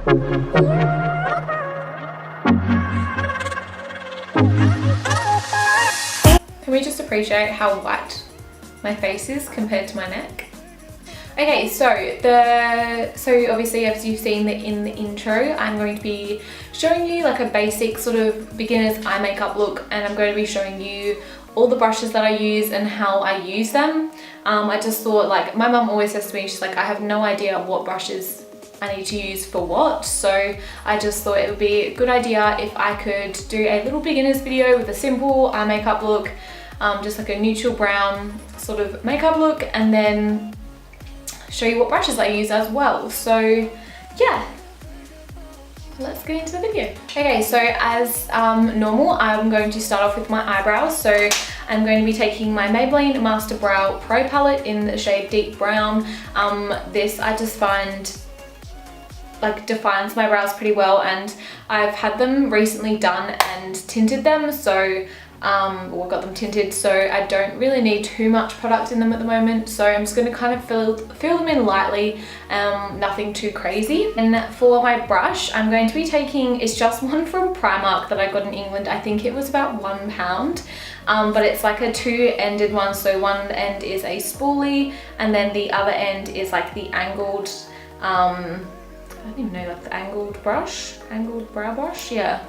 Can we just appreciate how white my face is compared to my neck? Okay, so obviously, as you've seen in the intro, I'm going to be showing you like a basic sort of beginner's eye makeup look, and I'm going to be showing you all the brushes that I use and how I use them. I just thought, like, my mum always says to me, she's like, I have no idea what brushes I need to use for what, so I just thought it would be a good idea if I could do a little beginner's video with a simple eye makeup look, just like a neutral brown sort of makeup look, and then show you what brushes I use as well. So yeah, let's get into the video. Okay, so as normal, I'm going to start off with my eyebrows. So I'm going to be taking my Maybelline Master Brow Pro Palette in the shade Deep Brown. This I just find like defines my brows pretty well, and I've had them recently done and tinted them, so or got them tinted, so I don't really need too much product in them at the moment, so I'm just going to kind of fill them in lightly, nothing too crazy. And for my brush, I'm going to be taking, it's just one from Primark that I got in England. I think it was about £1, but it's like a two-ended one, so one end is a spoolie and then the other end is like the angled, I don't even know, like the angled brow brush, yeah.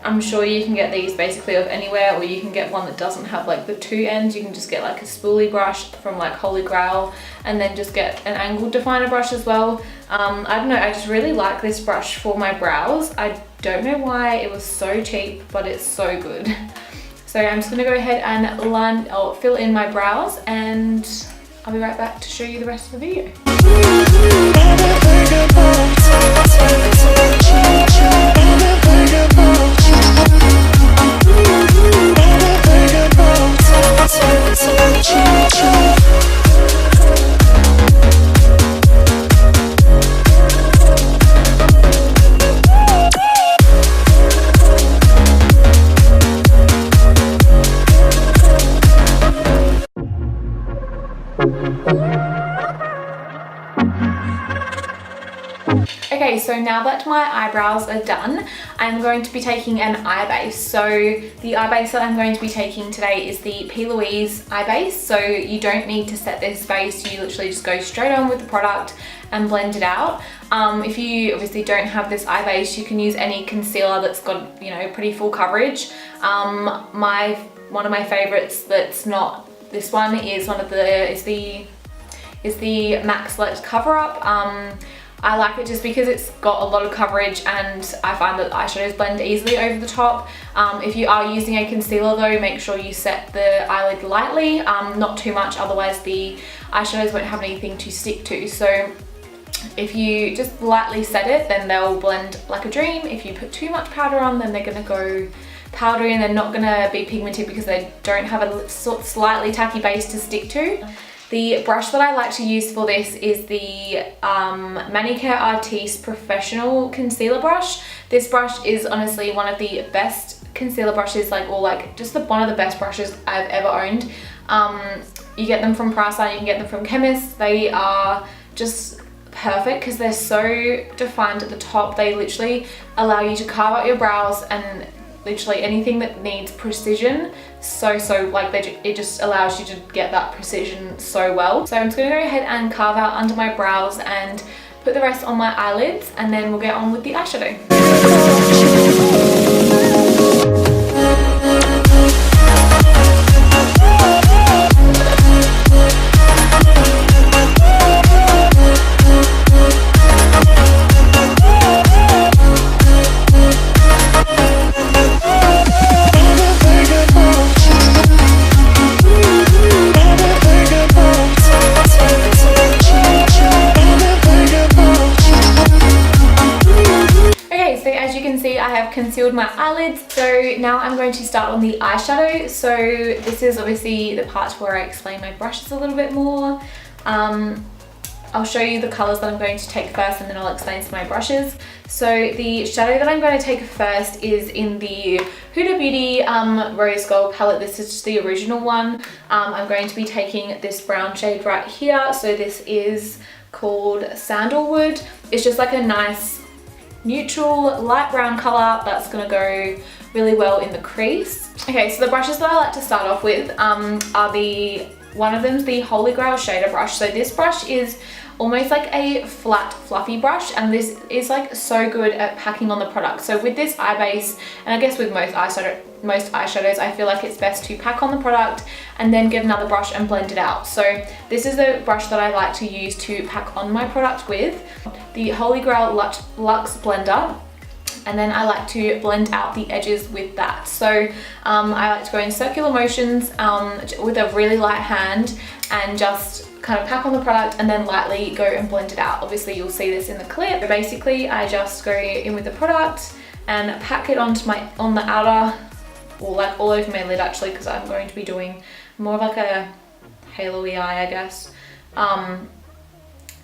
I'm sure you can get these basically of anywhere, or you can get one that doesn't have like the two ends. You can just get like a spoolie brush from like Holy Grail, and then just get an angled definer brush as well. I don't know, I just really like this brush for my brows. I don't know why it was so cheap, but it's so good. So I'm just gonna go ahead and fill in my brows, and I'll be right back to show you the rest of the video. Okay, so now that my eyebrows are done, I'm going to be taking an eye base. So the eye base that I'm going to be taking today is the P. Louise eye base. So you don't need to set this base, you literally just go straight on with the product and blend it out. If you obviously don't have this eye base, you can use any concealer that's got, you know, pretty full coverage. One of my favorites that's not this one is the MAC Select Cover Up. I like it just because it's got a lot of coverage, and I find that eyeshadows blend easily over the top. If you are using a concealer though, make sure you set the eyelid lightly, not too much, otherwise the eyeshadows won't have anything to stick to. So if you just lightly set it, then they'll blend like a dream. If you put too much powder on, then they're gonna go powdery and they're not gonna be pigmented because they don't have a slightly tacky base to stick to. The brush that I like to use for this is the Manicure Artiste Professional Concealer Brush. This brush is honestly one of the best concealer brushes, one of the best brushes I've ever owned. You get them from Priceline, you can get them from chemists. They are just perfect because they're so defined at the top. They literally allow you to carve out your brows and literally anything that needs precision, it just allows you to get that precision so well. So I'm just gonna go ahead and carve out under my brows and put the rest on my eyelids, and then we'll get on with the eyeshadow. Concealed my eyelids, so now I'm going to start on the eyeshadow. So this is obviously the part where I explain my brushes a little bit more. I'll show you the colours that I'm going to take first, and then I'll explain some of my brushes. So the shadow that I'm going to take first is in the Huda Beauty Rose Gold palette. This is just the original one. I'm going to be taking this brown shade right here. So this is called Sandalwood. It's just like a nice neutral light brown color that's gonna go really well in the crease. Okay, so the brushes that I like to start off with are one of them's the Holy Grail shader brush. So this brush is almost like a flat fluffy brush, and this is like so good at packing on the product. So with this eye base, and I guess with most eyeshadows, I feel like it's best to pack on the product and then get another brush and blend it out. So this is the brush that I like to use to pack on my product with, the Holy Grail Luxe Blender. And then I like to blend out the edges with that. So I like to go in circular motions with a really light hand and just kind of pack on the product and then lightly go and blend it out. Obviously you'll see this in the clip. Basically I just go in with the product and pack it onto on the outer, or like all over my lid actually, because I'm going to be doing more of like a halo-y eye, I guess. And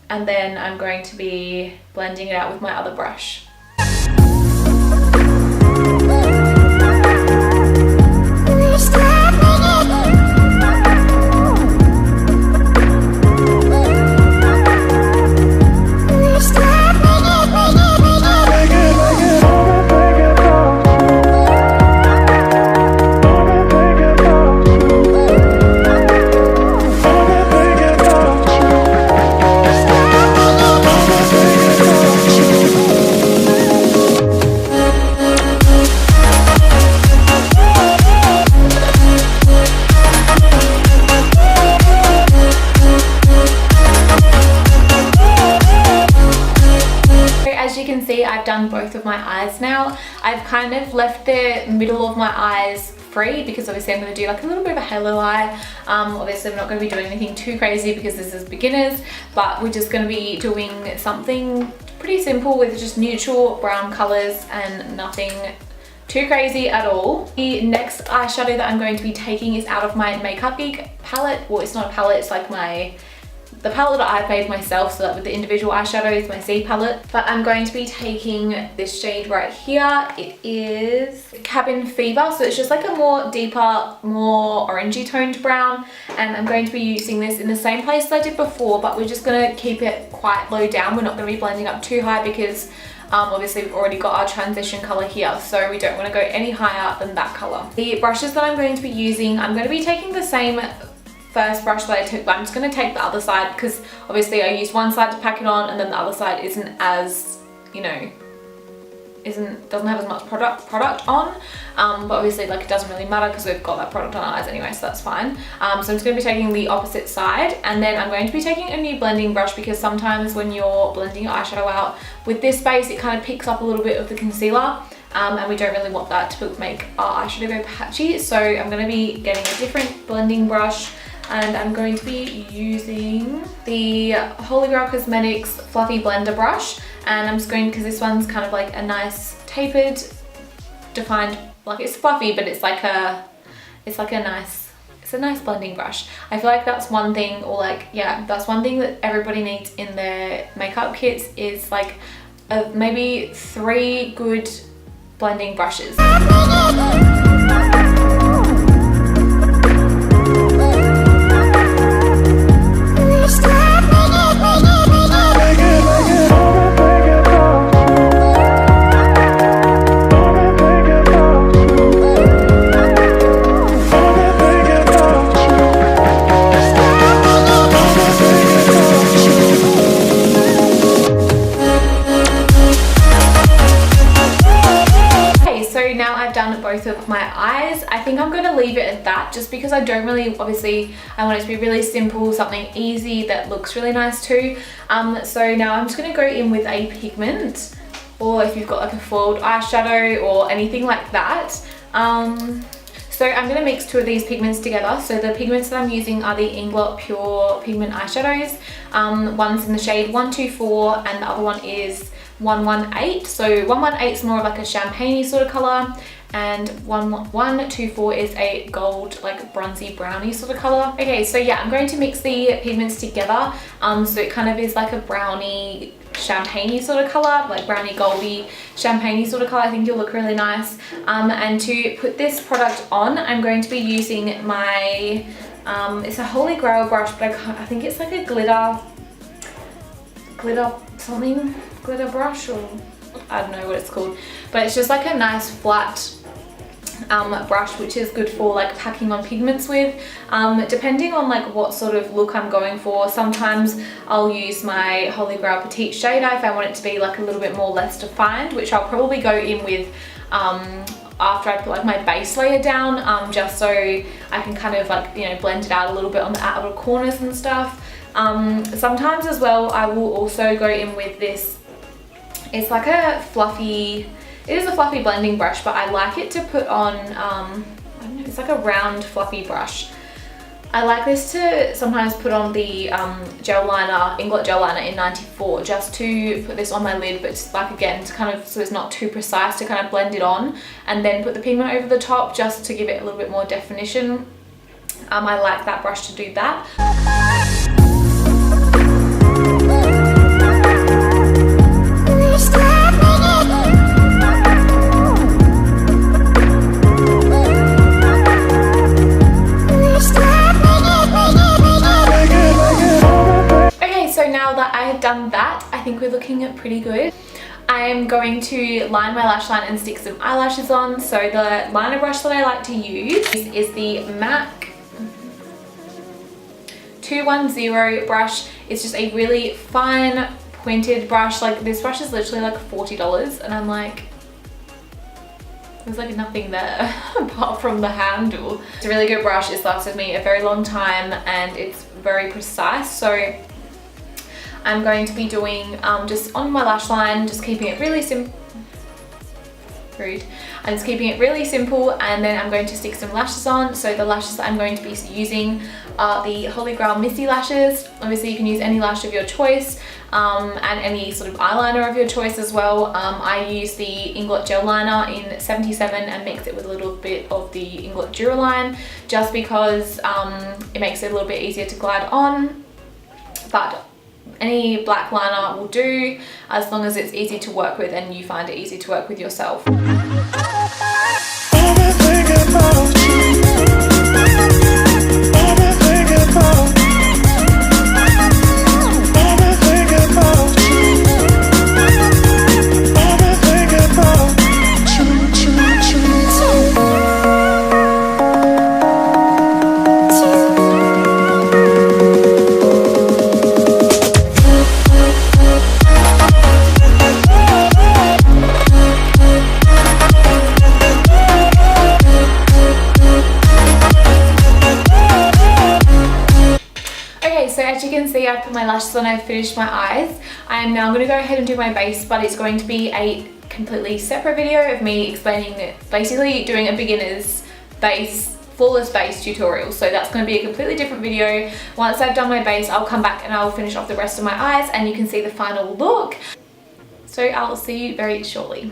then I'm going to be blending it out with my other brush. I've done both of my eyes now. I've kind of left the middle of my eyes free because obviously I'm going to do like a little bit of a halo eye. Obviously I'm not going to be doing anything too crazy because this is beginners, but we're just going to be doing something pretty simple with just neutral brown colors and nothing too crazy at all. The next eyeshadow that I'm going to be taking is out of my Makeup Geek palette. Well, it's not a palette, it's like the palette that I've made myself, so that with the individual eyeshadows, my Z palette. But I'm going to be taking this shade right here. It is Cabin Fever, so it's just like a more deeper, more orangey toned brown, and I'm going to be using this in the same place that I did before, but we're just going to keep it quite low down. We're not going to be blending up too high because obviously we've already got our transition color here, so we don't want to go any higher than that color. The brushes that I'm going to be using, I'm going to be taking the same first brush that I took, but I'm just going to take the other side because obviously I used one side to pack it on and then the other side isn't as, you know, doesn't have as much product on, but obviously like it doesn't really matter because we've got that product on our eyes anyway, so that's fine. So I'm just going to be taking the opposite side, and then I'm going to be taking a new blending brush because sometimes when you're blending your eyeshadow out with this base, it kind of picks up a little bit of the concealer, and we don't really want that to make our eyeshadow go patchy. So I'm going to be getting a different blending brush, and I'm going to be using the Holy Grail Cosmetics Fluffy Blender brush, and I'm just going, because this one's kind of like a nice tapered, defined, like it's fluffy, but it's a nice blending brush. I feel like that's one thing, or like, yeah, that's one thing that everybody needs in their makeup kits is like maybe 3 good blending brushes. Both of my eyes. I think I'm going to leave it at that just because I don't really, obviously I want it to be really simple, something easy that looks really nice too. So now I'm just going to go in with a pigment, or if you've got like a foiled eyeshadow or anything like that. So I'm going to mix 2 of these pigments together. So the pigments that I'm using are the Inglot Pure Pigment eyeshadows. One's in the shade 124 and the other one is 118. So 118 is more of like a champagne-y sort of color, and 124 is a gold, like bronzy brownie sort of color. Okay, so yeah, I'm going to mix the pigments together, so it kind of is like a brownie champagne-y sort of color, like brownie goldy champagne-y sort of color. I think it'll look really nice. And to put this product on, I'm going to be using my it's a Holy Grail brush, but I think it's like a glitter glitter brush, or I don't know what it's called, but it's just like a nice flat brush, which is good for like packing on pigments with, depending on like what sort of look I'm going for. Sometimes I'll use my Holy Grail Petite Shader if I want it to be like a little bit more less defined, which I'll probably go in with after I put like my base layer down, just so I can kind of like, you know, blend it out a little bit on the outer corners and stuff. Sometimes as well I will also go in with this, it's like a fluffy, it is a fluffy blending brush, but I like it to put on, I don't know, it's like a round fluffy brush. I like this to sometimes put on the gel liner, Inglot gel liner in 94, just to put this on my lid, but just like again to kind of, so it's not too precise, to kind of blend it on and then put the pigment over the top just to give it a little bit more definition. I like that brush to do that. Done that, I think we're looking pretty good. I am going to line my lash line and stick some eyelashes on. So the liner brush that I like to use is the MAC 210 brush. It's just a really fine pointed brush. Like this brush is literally like $40 and I'm like, there's like nothing there apart from the handle. It's a really good brush. It's lasted me a very long time and it's very precise. So I'm going to be doing just on my lash line, just keeping it really simple. Rude. I'm just keeping it really simple, and then I'm going to stick some lashes on. So the lashes that I'm going to be using are the Holy Grail Misty lashes. Obviously you can use any lash of your choice, and any sort of eyeliner of your choice as well. I use the Inglot gel liner in 77 and mix it with a little bit of the Inglot Duraline, just because it makes it a little bit easier to glide on. But any black liner will do, as long as it's easy to work with and you find it easy to work with yourself. I put my lashes on, I've finished my eyes. I am now going to go ahead and do my base, but it's going to be a completely separate video of me explaining it, basically doing a beginner's base, flawless base tutorial. So that's going to be a completely different video. Once I've done my base, I'll come back and I'll finish off the rest of my eyes and you can see the final look. So I'll see you very shortly.